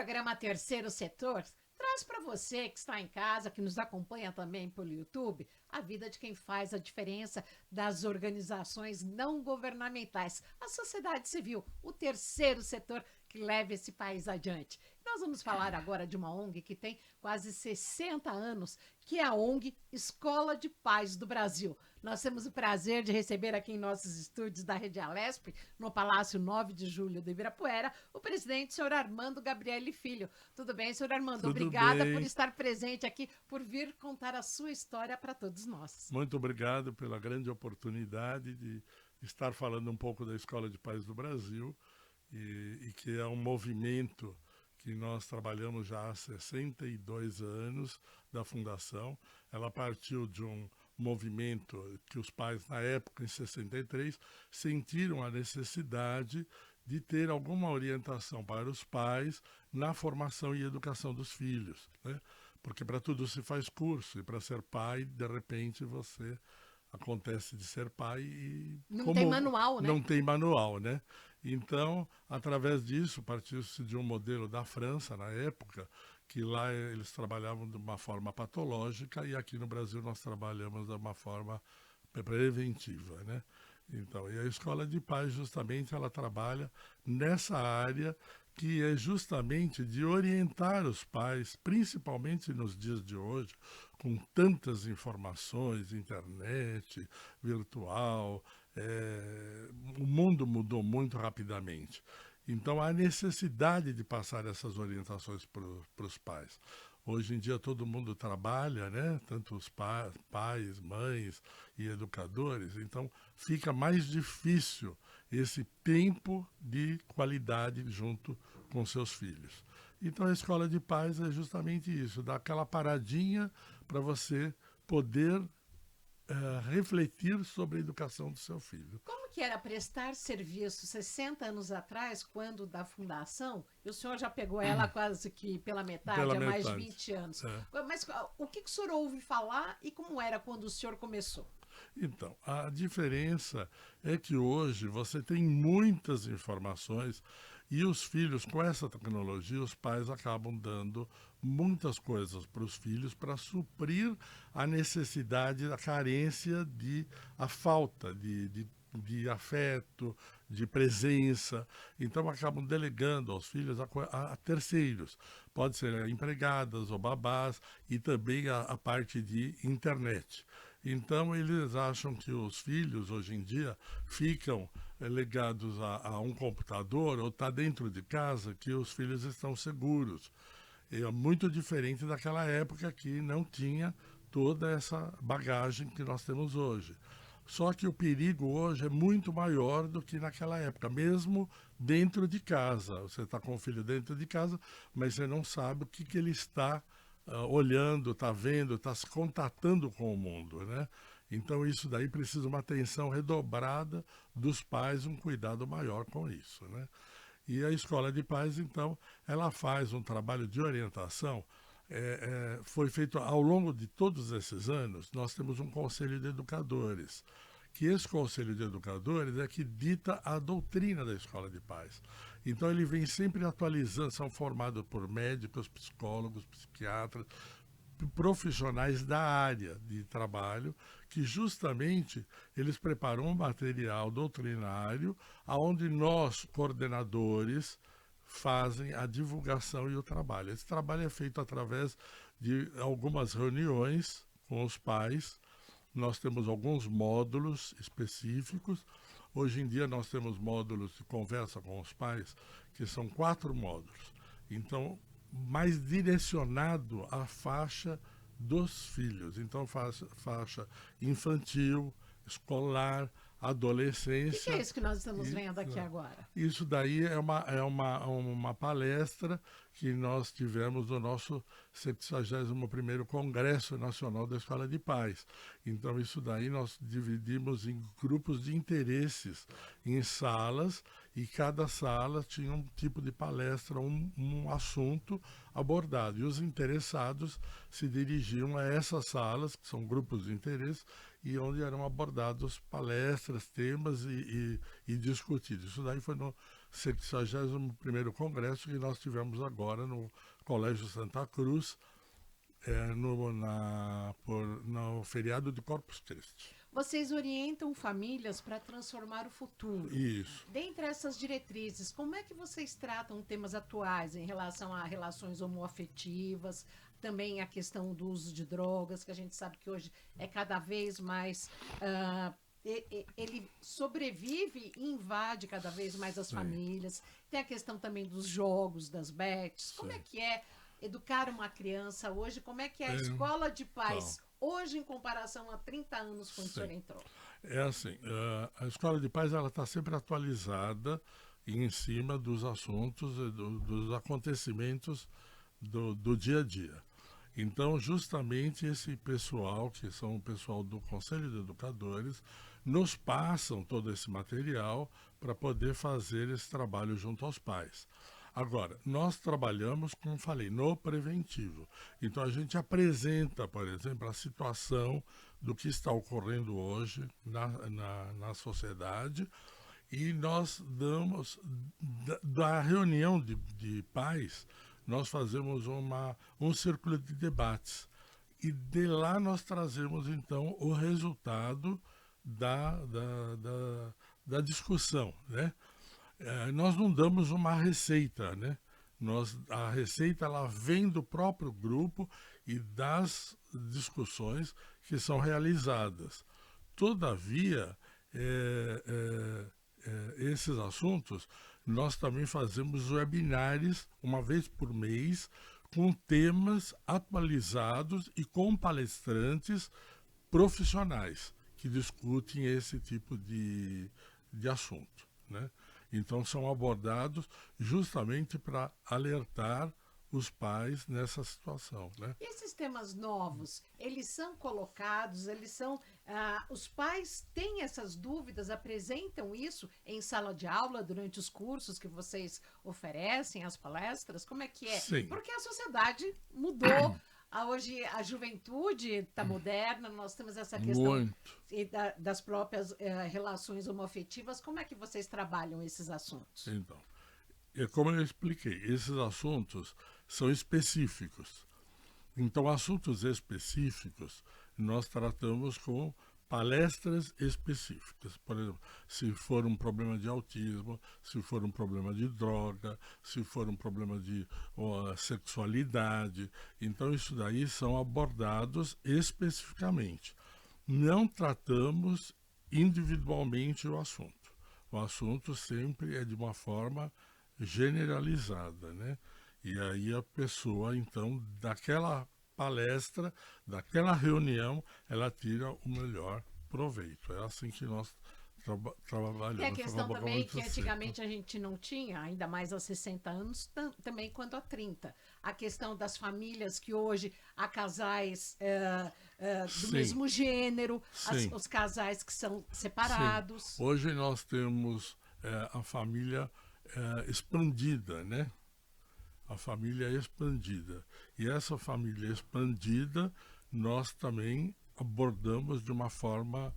programa Terceiro Setor traz para você que está em casa, que nos acompanha também pelo YouTube, a vida de quem faz a diferença das organizações não governamentais, a sociedade civil, o terceiro setor que leva esse país adiante. Nós vamos falar agora de uma ONG que tem quase 60 anos, que é a ONG Escola de Paz do Brasil. Nós temos o prazer de receber aqui em nossos estúdios da Rede Alesp, no Palácio 9 de Julho de Ibirapuera, o presidente, senhor Armando Gabriele Filho. Tudo bem, senhor Armando? Tudo Obrigada por bem. estar presente aqui, por vir contar a sua história para todos nós. Muito obrigado pela grande oportunidade de estar falando um pouco da Escola de Paz do Brasil e que é um movimento que nós trabalhamos já há 62 anos da fundação. Ela partiu de um movimento que os pais, na época, em 63, sentiram a necessidade de ter alguma orientação para os pais na formação e educação dos filhos, né? Porque para tudo se faz curso, e para ser pai, de repente, você acontece de ser pai e Não tem manual, né? não tem manual, né? Então, através disso, partiu-se de um modelo da França, na época, que lá eles trabalhavam de uma forma patológica e aqui no Brasil nós trabalhamos de uma forma preventiva, né? Então, e a Escola de Paz, justamente, ela trabalha nessa área que é justamente de orientar os pais, principalmente nos dias de hoje, com tantas informações, internet, virtual, o mundo mudou muito rapidamente. Então, há necessidade de passar essas orientações para os pais. Hoje em dia todo mundo trabalha, né? Tanto os pais, mães e educadores, então fica mais difícil esse tempo de qualidade junto com seus filhos. Então a Escola de Paz é justamente isso, dar aquela paradinha para você poder refletir sobre a educação do seu filho. Como que era prestar serviço 60 anos atrás, quando da fundação, e o senhor já pegou ela quase que pela metade, Pela há mais de metade. 20 anos. É. Mas o que o senhor ouve falar e como era quando o senhor começou? Então, a diferença é que hoje você tem muitas informações e os filhos, com essa tecnologia, os pais acabam dando muitas coisas para os filhos para suprir a necessidade, a carência, a falta de afeto, de presença. Então acabam delegando aos filhos a terceiros. Pode ser empregadas ou babás e também a parte de internet. Então eles acham que os filhos hoje em dia ficam ligados a um computador ou está dentro de casa que os filhos estão seguros. É muito diferente daquela época que não tinha toda essa bagagem que nós temos hoje. Só que o perigo hoje é muito maior do que naquela época, mesmo dentro de casa. Você está com o filho dentro de casa, mas você não sabe o que ele está olhando, está vendo, está se contatando com o mundo, né? Então isso daí precisa uma atenção redobrada dos pais, um cuidado maior com isso, né? E a Escola de Paz, então, ela faz um trabalho de orientação. Foi feito ao longo de todos esses anos, nós temos um conselho de educadores, que esse conselho de educadores é que dita a doutrina da Escola de Paz. Então ele vem sempre atualizando, são formados por médicos, psicólogos, psiquiatras, profissionais da área de trabalho, que justamente eles preparam um material doutrinário onde nós, coordenadores, fazem a divulgação e o trabalho. Esse trabalho é feito através de algumas reuniões com os pais. Nós temos alguns módulos específicos. Hoje em dia nós temos módulos de conversa com os pais, que são 4 módulos. Então, mais direcionado à faixa dos filhos. Então, faixa infantil, escolar, O adolescência. que é isso que nós estamos vendo aqui agora? Isso daí é uma palestra que nós tivemos no nosso 71º Congresso Nacional da Escola de Paz. Então, isso daí nós dividimos em grupos de interesses, em salas, e cada sala tinha um tipo de palestra, um assunto abordado. E os interessados se dirigiam a essas salas, que são grupos de interesse, e onde eram abordados palestras, temas e discutidos. Isso daí foi no 61º congresso que nós tivemos agora no Colégio Santa Cruz, no feriado de Corpus Christi. Vocês orientam famílias para transformar o futuro. Isso. Dentre essas diretrizes, como é que vocês tratam temas atuais em relação a relações homoafetivas, também a questão do uso de drogas, que a gente sabe que hoje é cada vez mais... ele sobrevive e invade cada vez mais as famílias. Tem a questão também dos jogos, das bets. Como é que é educar uma criança hoje? Como é que é a escola de pais hoje em comparação a 30 anos quando o senhor entrou? É assim, a escola de pais está sempre atualizada em cima dos assuntos, dos acontecimentos do dia a dia. Então, justamente esse pessoal, que são o pessoal do Conselho de Educadores, nos passam todo esse material para poder fazer esse trabalho junto aos pais. Agora, nós trabalhamos, como falei, no preventivo. Então, a gente apresenta, por exemplo, a situação do que está ocorrendo hoje na sociedade, e nós damos, da reunião de pais, nós fazemos um círculo de debates. E de lá nós trazemos, então, o resultado da discussão, né? Nós não damos uma receita, né? A receita ela vem do próprio grupo e das discussões que são realizadas. Todavia, esses assuntos, nós também fazemos webinários uma vez por mês com temas atualizados e com palestrantes profissionais que discutem esse tipo de assunto, né? Então, são abordados justamente para alertar os pais nessa situação, né? E esses temas novos, eles são colocados, os pais têm essas dúvidas, apresentam isso em sala de aula durante os cursos que vocês oferecem, as palestras? Como é que é? Sim. Porque a sociedade mudou. Hoje a juventude está moderna, nós temos essa questão das próprias relações homoafetivas. Como é que vocês trabalham esses assuntos? Então, como eu expliquei, esses assuntos são específicos. Então, assuntos específicos nós tratamos com palestras específicas. Por exemplo, se for um problema de autismo, se for um problema de droga, se for um problema de sexualidade. Então, isso daí são abordados especificamente. Não tratamos individualmente o assunto. O assunto sempre é de uma forma generalizada, né? E aí a pessoa, então, daquela palestra, daquela reunião, ela tira o melhor proveito. É assim que nós trabalhamos. Tem a questão também que antigamente a gente não tinha, ainda mais aos 60 anos, também quanto a 30. A questão das famílias que hoje há casais do mesmo gênero, os casais que são separados. Sim. Hoje nós temos a família expandida, né? A família expandida. E essa família expandida, nós também abordamos de uma forma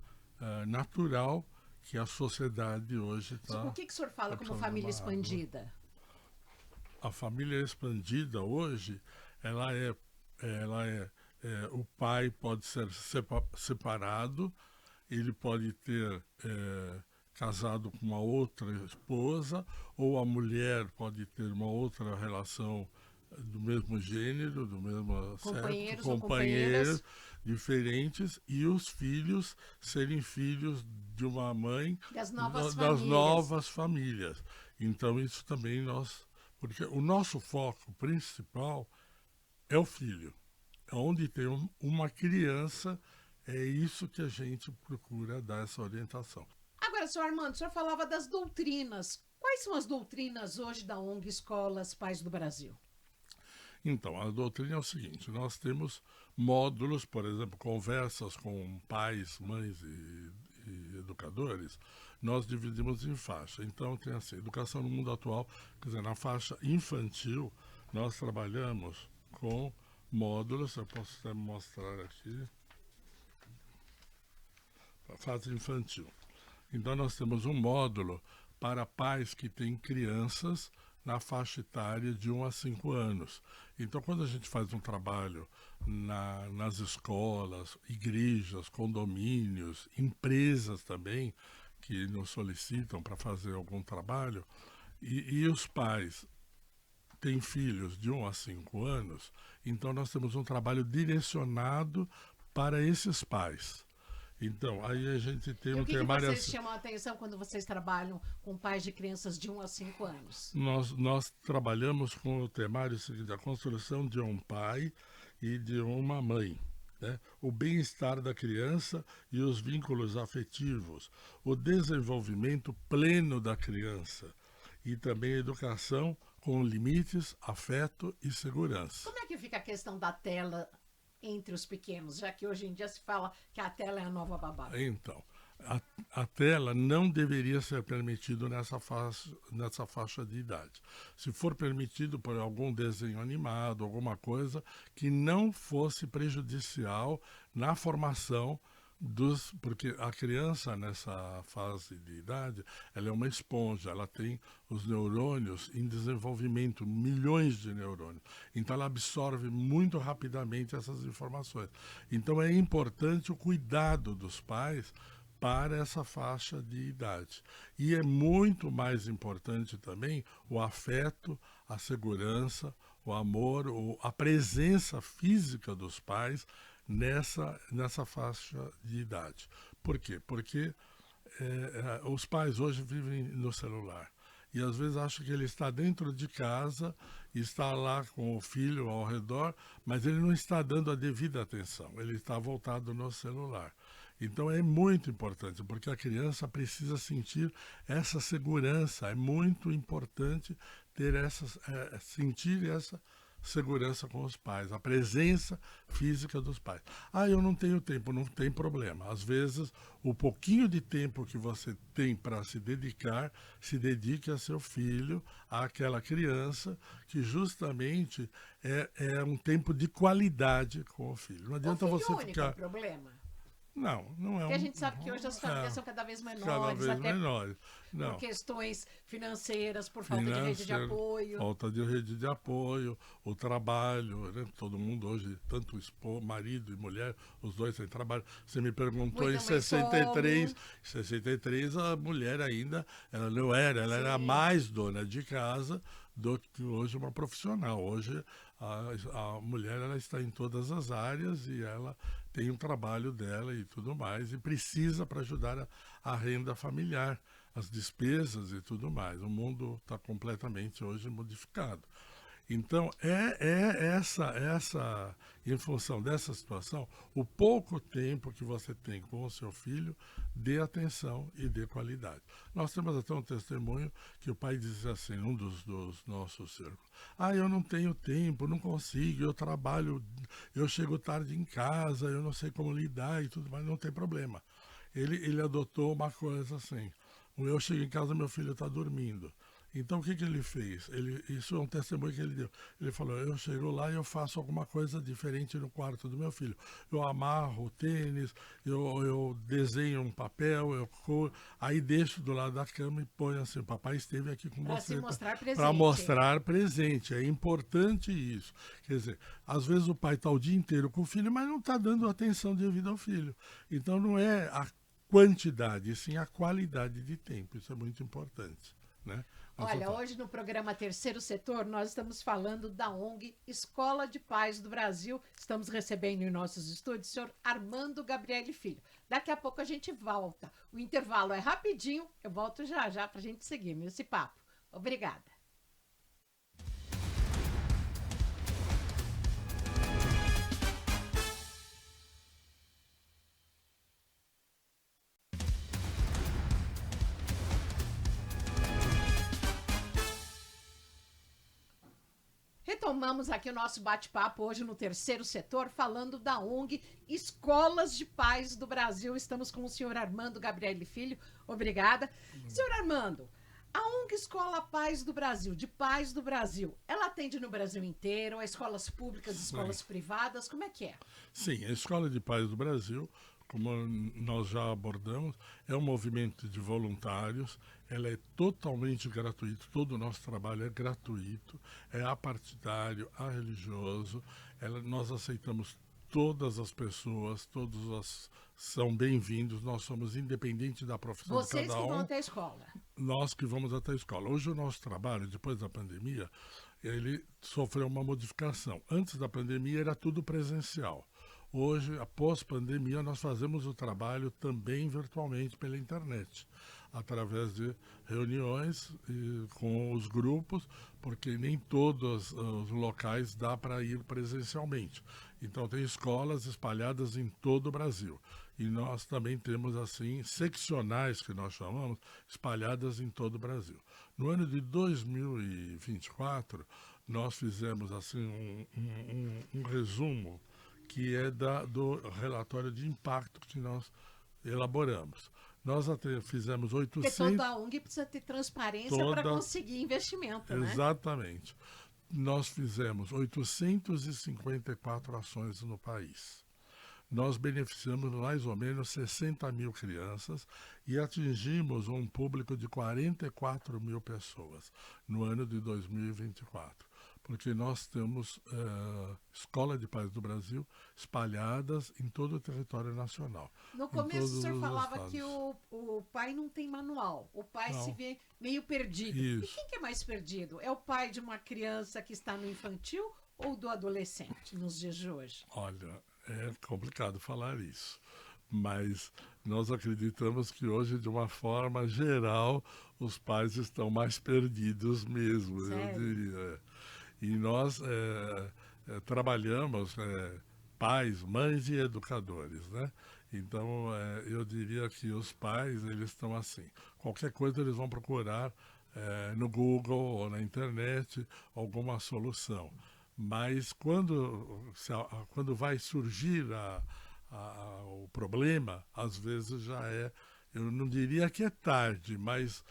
natural que a sociedade hoje está... O que o senhor fala como família expandida? A família expandida hoje, o pai pode ser separado, ele pode ter... casado com uma outra esposa, ou a mulher pode ter uma outra relação do mesmo gênero, do mesmo companheiros, sexo, companheiros diferentes, e os filhos serem filhos de uma mãe das novas famílias. Então isso também porque o nosso foco principal é o filho. Onde tem uma criança, é isso que a gente procura dar essa orientação. Agora, senhor Armando, o senhor falava das doutrinas. Quais são as doutrinas hoje da ONG Escolas Pais do Brasil? Então, a doutrina é o seguinte, nós temos módulos, por exemplo, conversas com pais, mães e educadores, nós dividimos em faixa. Então, tem assim, educação no mundo atual, quer dizer, na faixa infantil, nós trabalhamos com módulos, eu posso até mostrar aqui, a fase infantil. Então, nós temos um módulo para pais que têm crianças na faixa etária de 1 a 5 anos. Então, quando a gente faz um trabalho nas escolas, igrejas, condomínios, empresas também, que nos solicitam para fazer algum trabalho, e os pais têm filhos de 1 a 5 anos, então nós temos um trabalho direcionado para esses pais. Então, aí a gente tem E um o que temário. vocês chamam a atenção quando vocês trabalham com pais de crianças de 1 a 5 anos? Nós trabalhamos com o temário seguinte: a construção de um pai e de uma mãe. Né? O bem-estar da criança e os vínculos afetivos, o desenvolvimento pleno da criança e também a educação com limites, afeto e segurança. Como é que fica a questão da tela entre os pequenos, já que hoje em dia se fala que a tela é a nova babá? Então, a tela não deveria ser permitido nessa faixa de idade. Se for permitido por algum desenho animado, alguma coisa que não fosse prejudicial na formação porque a criança nessa fase de idade, ela é uma esponja, ela tem os neurônios em desenvolvimento, milhões de neurônios. Então ela absorve muito rapidamente essas informações. Então é importante o cuidado dos pais para essa faixa de idade. E é muito mais importante também o afeto, a segurança, o amor, a presença física dos pais nessa faixa de idade. Por quê? Porque os pais hoje vivem no celular. E às vezes acham que ele está dentro de casa, está lá com o filho ao redor, mas ele não está dando a devida atenção, ele está voltado no celular. Então é muito importante, porque a criança precisa sentir essa segurança, é muito importante ter sentir essa segurança com os pais, a presença física dos pais. Eu não tenho tempo, não tem problema. Às vezes, o pouquinho de tempo que você tem para se dedicar, se dedique a seu filho, àquela criança, que justamente é um tempo de qualidade com o filho. Não adianta o filho você único ficar... é o problema. Não é Porque a gente sabe que hoje as famílias são cada vez menores, até menores. Não. por questões financeiras, por falta de rede de apoio. Falta de rede de apoio, o trabalho, né? Todo mundo hoje, tanto marido e mulher, os dois têm trabalho. Você me perguntou em 63 a mulher ainda, ela não era, ela era mais dona de casa do que hoje uma profissional. Hoje a mulher ela está em todas as áreas e ela tem um trabalho dela e tudo mais, e precisa para ajudar a renda familiar, as despesas e tudo mais. O mundo está completamente hoje modificado. Então, em função dessa situação, o pouco tempo que você tem com o seu filho, dê atenção e dê qualidade. Nós temos até um testemunho que o pai diz assim, um dos nossos círculos: eu não tenho tempo, não consigo, eu trabalho, eu chego tarde em casa, eu não sei como lidar e tudo mais, não tem problema. Ele adotou uma coisa assim: eu chego em casa, meu filho está dormindo. Então, o que ele fez? Isso é um testemunho que ele deu. Ele falou: eu chego lá e eu faço alguma coisa diferente no quarto do meu filho. Eu amarro o tênis, eu desenho um papel, aí deixo do lado da cama e ponho assim: papai esteve aqui com você. Para mostrar presente. Para mostrar presente. É importante isso. Quer dizer, às vezes o pai está o dia inteiro com o filho, mas não está dando atenção devida ao filho. Então, não é a quantidade, sim a qualidade de tempo. Isso é muito importante, né? Olha, hoje no programa Terceiro Setor, nós estamos falando da ONG Escola de Pais do Brasil. Estamos recebendo em nossos estúdios o senhor Armando Gabriele Filho. Daqui a pouco a gente volta. O intervalo é rapidinho, eu volto já para a gente seguir esse papo. Obrigada. Retomamos aqui o nosso bate-papo hoje no Terceiro Setor, falando da ONG Escolas de Pais do Brasil. Estamos com o senhor Armando Gabriele Filho. Obrigada. Senhor Armando, a ONG Escola Pais do Brasil, de Pais do Brasil, ela atende no Brasil inteiro, a escolas públicas, escolas privadas, como é que é? Sim, a Escola de Pais do Brasil como nós já abordamos, é um movimento de voluntários, ela é totalmente gratuito, todo o nosso trabalho é gratuito, é apartidário, religioso, nós aceitamos todas as pessoas, são bem-vindos, nós somos independentes da profissão de Vocês cada que vão um, até a escola. nós que vamos até a escola. Hoje o nosso trabalho, depois da pandemia, ele sofreu uma modificação. Antes da pandemia era tudo presencial. Hoje, após pandemia, nós fazemos o trabalho também virtualmente pela internet, através de reuniões com os grupos, porque nem todos os locais dá para ir presencialmente. Então, tem escolas espalhadas em todo o Brasil. E nós também temos, assim, seccionais, que nós chamamos, espalhadas em todo o Brasil. No ano de 2024, nós fizemos, assim, um resumo que é do relatório de impacto que nós elaboramos. Nós até fizemos Porque 800... toda ONG precisa ter transparência para conseguir investimento, né? Exatamente. Nós fizemos 854 ações no país. Nós beneficiamos mais ou menos 60 mil crianças e atingimos um público de 44 mil pessoas no ano de 2024. Porque nós temos Escola de Paz do Brasil espalhadas em todo o território nacional. No começo o senhor falava estados. que o pai não tem manual, o pai Não. se vê meio perdido. Isso. E quem que é mais perdido? É o pai de uma criança que está no infantil ou do adolescente nos dias de hoje? Olha, é complicado falar isso, mas nós acreditamos que hoje, de uma forma geral, os pais estão mais perdidos mesmo, Sério? eu diria. E nós trabalhamos, pais, mães e educadores, né? Então, eu diria que os pais, eles estão assim, qualquer coisa eles vão procurar no Google ou na internet alguma solução. Mas quando vai surgir o problema, às vezes já eu não diria que é tarde, mas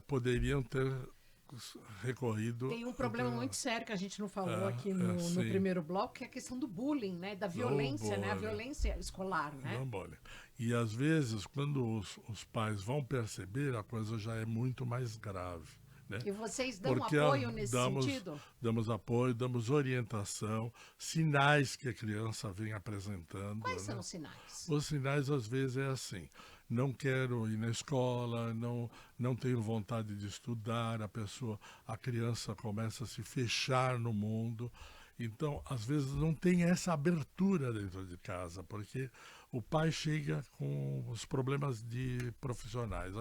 poderiam ter recorrido... Tem um problema muito sério que a gente não falou aqui no sim. primeiro bloco, que é a questão do bullying, né? Da violência, né? A violência escolar, né? E às vezes, quando os pais vão perceber, a coisa já é muito mais grave. Né? E vocês dão Porque apoio nesse sentido? Damos apoio, damos orientação, sinais que a criança vem apresentando. Quais são os sinais? Os sinais, às vezes, é assim: não quero ir na escola, não tenho vontade de estudar, a criança começa a se fechar no mundo. Então, às vezes, não tem essa abertura dentro de casa, porque o pai chega com os problemas profissionais,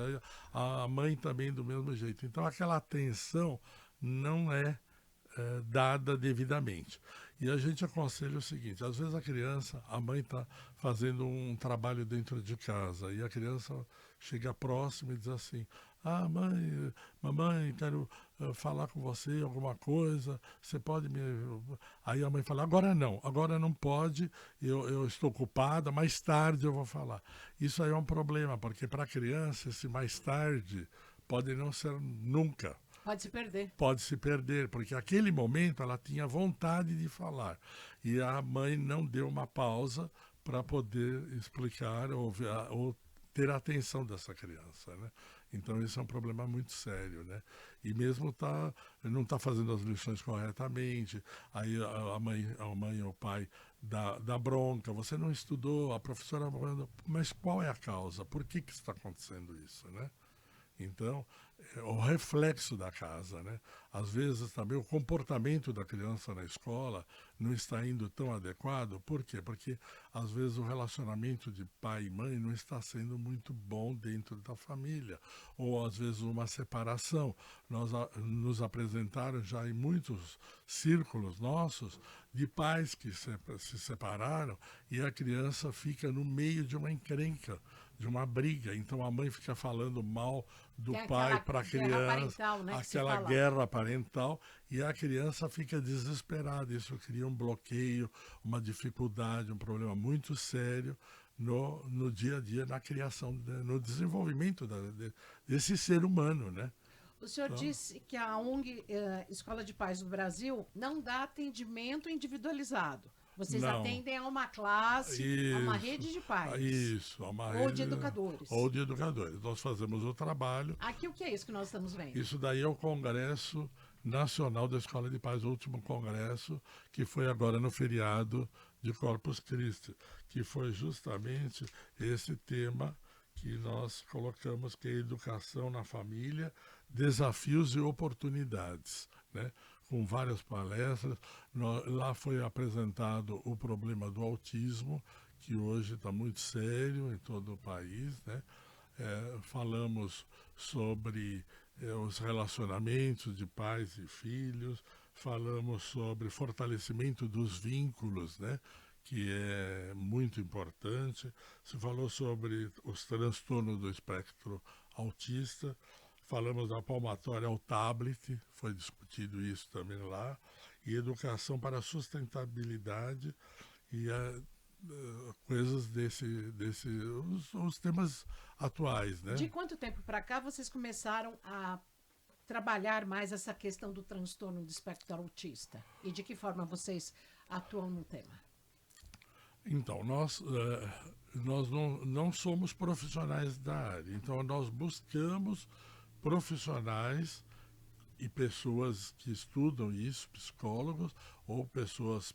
a mãe também do mesmo jeito. Então, aquela atenção não é dada devidamente. E a gente aconselha o seguinte: às vezes a mãe está fazendo um trabalho dentro de casa e a criança chega próxima e diz assim: mamãe, quero falar com você alguma coisa, você pode me... Aí a mãe fala: agora não pode, eu estou ocupada, mais tarde eu vou falar. Isso aí é um problema, porque para a criança esse mais tarde pode não ser nunca. Pode se perder. Pode se perder, porque aquele momento ela tinha vontade de falar e a mãe não deu uma pausa para poder explicar ou ter a atenção dessa criança, né? Então isso é um problema muito sério, né? E mesmo não está fazendo as lições corretamente, aí a mãe ou o pai dá bronca: você não estudou, a professora... Mas qual é a causa? Por que está acontecendo isso, né? Então, o reflexo da casa, né? Às vezes também o comportamento da criança na escola não está indo tão adequado. Por quê? Porque às vezes o relacionamento de pai e mãe não está sendo muito bom dentro da família, ou às vezes uma separação. Nos apresentaram já em muitos círculos nossos de pais que se separaram e a criança fica no meio de uma encrenca, de uma briga. Então a mãe fica falando mal do pai para a criança, né, aquela guerra parental, e a criança fica desesperada. Isso cria um bloqueio, uma dificuldade, um problema muito sério no dia a dia, na criação, no desenvolvimento desse ser humano, né? O senhor disse que a ONG Escola de Paz do Brasil não dá atendimento individualizado. Vocês Não. atendem a uma classe, a uma rede de pais. Isso, a uma Ou rede, de educadores. ou de educadores. Nós fazemos o trabalho. Aqui o que é isso que nós estamos vendo? Isso daí é o Congresso Nacional da Escola de Paz, o último congresso, que foi agora no feriado de Corpus Christi, que foi justamente esse tema que nós colocamos, que é educação na família, desafios e oportunidades, né? Com várias palestras. Lá foi apresentado o problema do autismo, que hoje está muito sério em todo o país, né? Falamos sobre os relacionamentos de pais e filhos, falamos sobre fortalecimento dos vínculos, né? Que é muito importante. Se falou sobre os transtornos do espectro autista, falamos da palmatória ao tablet, foi discutido isso também lá, e educação para a sustentabilidade e coisas os temas atuais, né? De quanto tempo para cá vocês começaram a trabalhar mais essa questão do transtorno do espectro autista? E de que forma vocês atuam no tema? Então, nós não somos profissionais da área, então nós buscamos profissionais e pessoas que estudam isso, psicólogos ou pessoas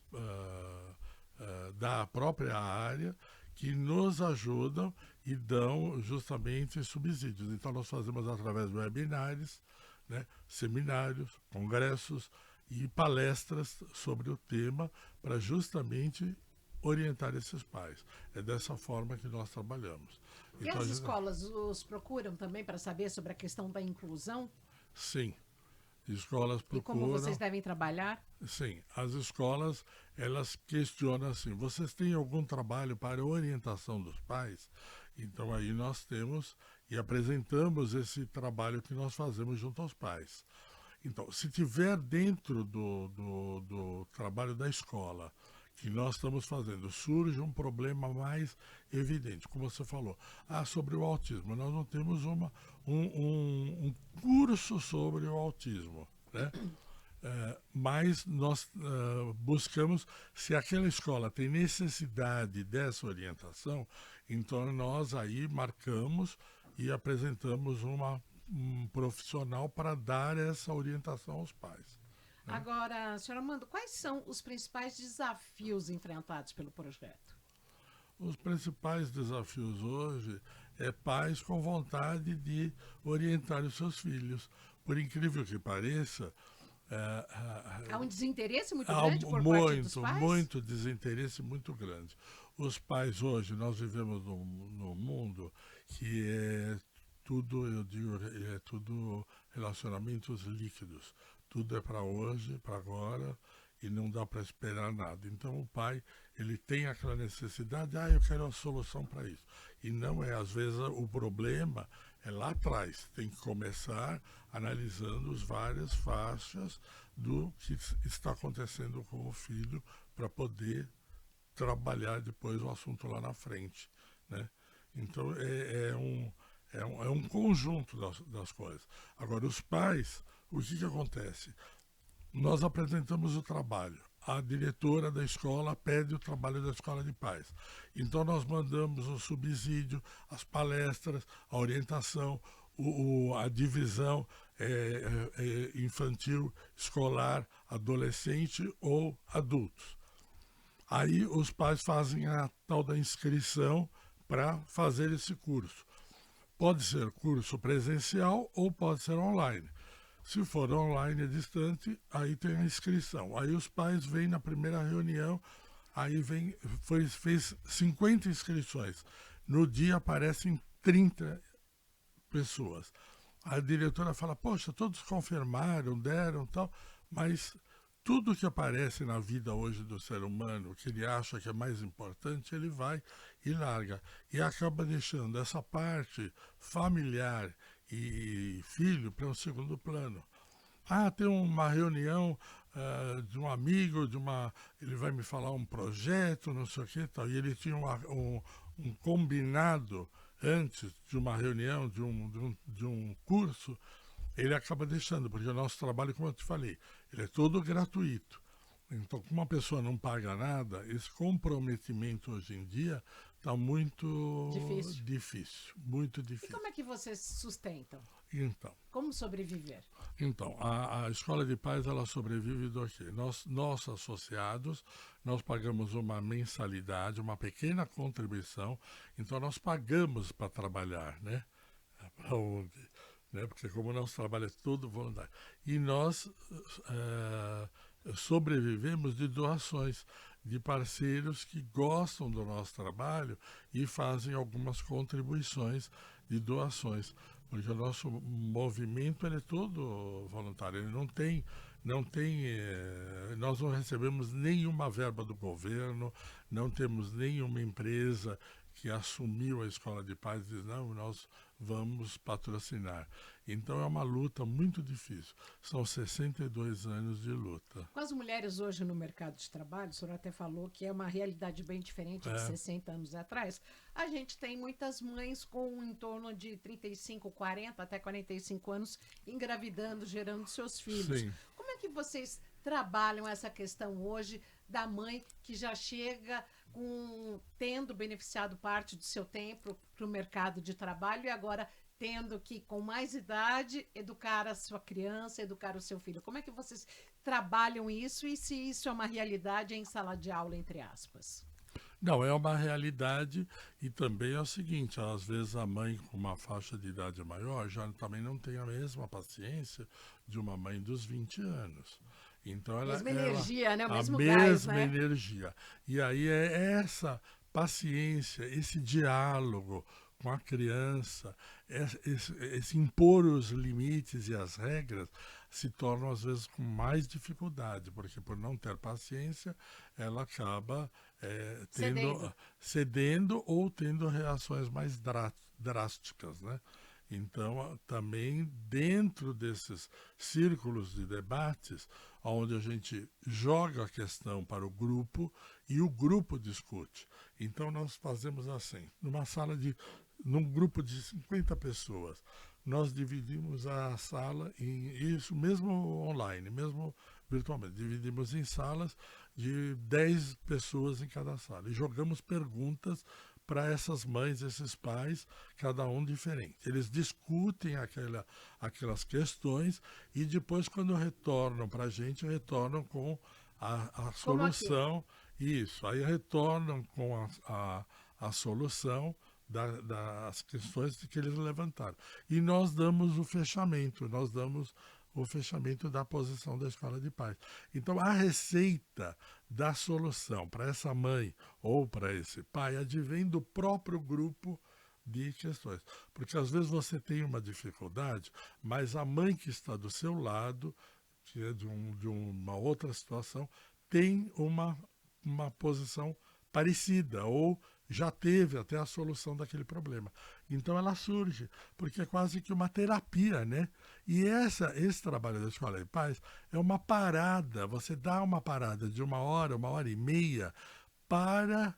da própria área que nos ajudam e dão justamente subsídios. Então nós fazemos através de webinários, né, seminários, congressos e palestras sobre o tema para justamente orientar esses pais. É dessa forma que nós trabalhamos. E então, as escolas os procuram também para saber sobre a questão da inclusão? Sim. Escolas procuram. E como vocês devem trabalhar? Sim, as escolas, elas questionam assim, vocês têm algum trabalho para orientação dos pais? Então aí nós temos e apresentamos esse trabalho que nós fazemos junto aos pais. Então, se tiver dentro do trabalho da escola que nós estamos fazendo, surge um problema mais evidente, como você falou, sobre o autismo. Nós não temos um curso sobre o autismo, né? Mas nós buscamos, se aquela escola tem necessidade dessa orientação, então nós aí marcamos e apresentamos um profissional para dar essa orientação aos pais. Agora, senhora Armando, quais são os principais desafios enfrentados pelo projeto? Os principais desafios hoje é pais com vontade de orientar os seus filhos. Por incrível que pareça, há um desinteresse muito grande por parte dos pais? Muito desinteresse muito grande. Os pais hoje, nós vivemos num mundo que é tudo, eu digo, é tudo relacionamentos líquidos. Tudo é para hoje, para agora, e não dá para esperar nada. Então o pai, ele tem aquela necessidade, eu quero uma solução para isso. E não é, às vezes o problema é lá atrás. Tem que começar analisando as várias faixas do que está acontecendo com o filho para poder trabalhar depois o assunto lá na frente, né? Então é um conjunto das coisas. Agora, os pais, o que acontece? Nós apresentamos o trabalho. A diretora da escola pede o trabalho da escola de pais. Então nós mandamos o subsídio, as palestras, a orientação, a divisão infantil, escolar, adolescente ou adultos. Aí os pais fazem a tal da inscrição para fazer esse curso. Pode ser curso presencial ou pode ser online. Se for online distante, aí tem a inscrição. Aí os pais vêm na primeira reunião, aí fez 50 inscrições. No dia aparecem 30 pessoas. A diretora fala, poxa, todos confirmaram, deram tal, mas tudo que aparece na vida hoje do ser humano, que ele acha que é mais importante, ele vai e larga. E acaba deixando essa parte familiar e filho para um segundo plano. Tem uma reunião de um amigo, ele vai me falar um projeto, não sei o que tal. E ele tinha um combinado antes de uma reunião, de um curso, ele acaba deixando, porque o nosso trabalho, como eu te falei, ele é todo gratuito. Então, como uma pessoa não paga nada, esse comprometimento hoje em dia está muito Difícil. difícil, muito E difícil. como é que vocês se sustentam? Então, Como sobreviver? a Escola de Paz, ela sobrevive do quê? Nós associados, nós pagamos uma mensalidade, uma pequena contribuição, então nós pagamos para trabalhar, né? Para onde? Né? Porque como nosso trabalho é todo voluntário. E nós sobrevivemos de doações de parceiros que gostam do nosso trabalho e fazem algumas contribuições de doações, porque o nosso movimento ele é todo voluntário, ele nós não recebemos nenhuma verba do governo, não temos nenhuma empresa que assumiu a Escola de Paz e diz, não, nós vamos patrocinar. Então é uma luta muito difícil. São 62 anos de luta. Com as mulheres hoje no mercado de trabalho, o senhor até falou que é uma realidade bem diferente de 60 anos atrás. A gente tem muitas mães com em torno de 35, 40, até 45 anos engravidando, gerando seus filhos. Sim. Como é que vocês trabalham essa questão hoje da mãe que já chega tendo beneficiado parte do seu tempo para o mercado de trabalho e agora tendo que, com mais idade, educar a sua criança, educar o seu filho? Como é que vocês trabalham isso e se isso é uma realidade em sala de aula, entre aspas? Não, é uma realidade e também é o seguinte, às vezes a mãe com uma faixa de idade maior já também não tem a mesma paciência de uma mãe dos 20 anos. Então Mesma energia, né? O a mesmo mesma gás, né? energia. E aí é essa paciência, esse diálogo com a criança, esse impor os limites e as regras se tornam às vezes com mais dificuldade, porque por não ter paciência, ela acaba cedendo ou tendo reações mais drásticas, né? Então, também dentro desses círculos de debates, onde a gente joga a questão para o grupo e o grupo discute. Então, nós fazemos assim, num grupo de 50 pessoas, nós dividimos a sala isso mesmo online, mesmo virtualmente, dividimos em salas de 10 pessoas em cada sala e jogamos perguntas para essas mães, esses pais, cada um diferente. Eles discutem aquelas questões e depois, quando retornam para a gente, retornam com a solução. Isso, aí retornam com a solução das questões que eles levantaram. E nós damos o fechamento da posição da Escola de Paz. Então, a receita da solução para essa mãe ou para esse pai advém do próprio grupo de questões. Porque às vezes você tem uma dificuldade, mas a mãe que está do seu lado, que é de uma outra situação, tem uma posição parecida ou já teve até a solução daquele problema. Então ela surge, porque é quase que uma terapia, né? E esse trabalho da Escola de Paz é uma parada, você dá uma parada de uma hora e meia, para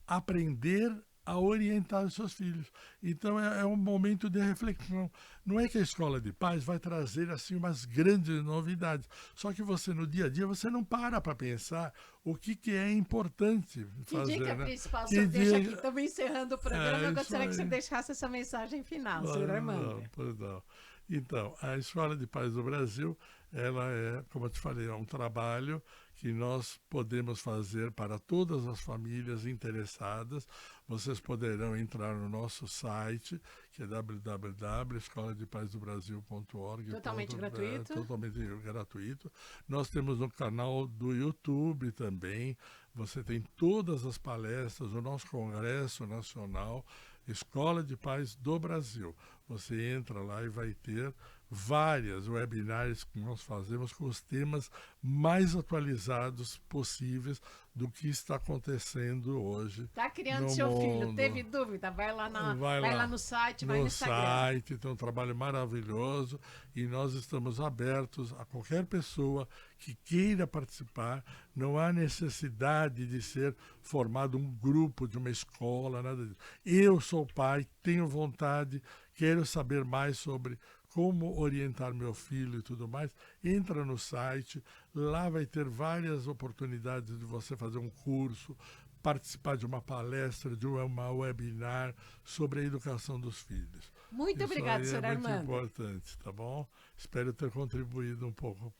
aprender a orientar os seus filhos. Então é um momento de reflexão. Não é que a Escola de Paz vai trazer assim umas grandes novidades, só que você no dia a dia você não para pensar o que é importante fazer. Que dica né? principal? O senhor deixa aqui, estamos encerrando o programa, eu gostaria que você deixasse essa mensagem final, senhor Armando. Pois não. Então, a Escola de Paz do Brasil, ela é, como eu te falei, é um trabalho que nós podemos fazer para todas as famílias interessadas. Vocês poderão entrar no nosso site, que é www.escoladepazdobrasil.org. Totalmente gratuito. Totalmente gratuito. Nós temos um canal do YouTube também. Você tem todas as palestras, o nosso Congresso Nacional, Escola de Paz do Brasil. Você entra lá e vai ter várias webinars que nós fazemos com os temas mais atualizados possíveis do que está acontecendo hoje. Está criando seu filho, teve dúvida? Vai lá no site, vai no Instagram. No site, tem um trabalho maravilhoso e nós estamos abertos a qualquer pessoa que queira participar. Não há necessidade de ser formado um grupo de uma escola, nada disso. Eu sou pai, tenho vontade, quero saber mais sobre como orientar meu filho e tudo mais, entra no site, lá vai ter várias oportunidades de você fazer um curso, participar de uma palestra, de uma webinar sobre a educação dos filhos. Muito Isso obrigado, aí senhor é muito Armando. importante, tá bom? Espero ter contribuído um pouco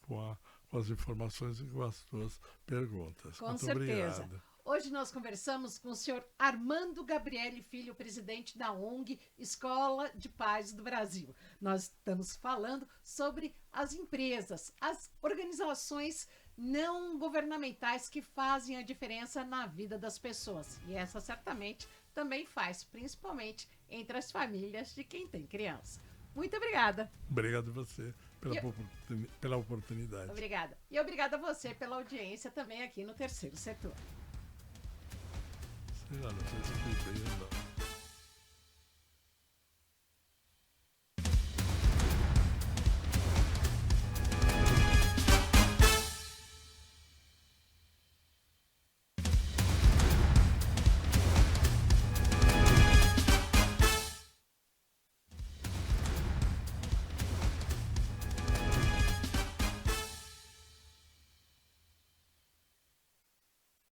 com as informações e com as suas perguntas. Com Muito certeza. obrigado. Hoje nós conversamos com o senhor Armando Gabriele Filho, presidente da ONG Escola de Paz do Brasil. Nós estamos falando sobre as empresas, as organizações não governamentais que fazem a diferença na vida das pessoas. E essa certamente também faz, principalmente entre as famílias de quem tem criança. Muito obrigada. Obrigado a você pela oportunidade. Obrigada. E obrigada a você pela audiência também aqui no Terceiro Setor. Sei lá, não sei se eu fui bem ou não.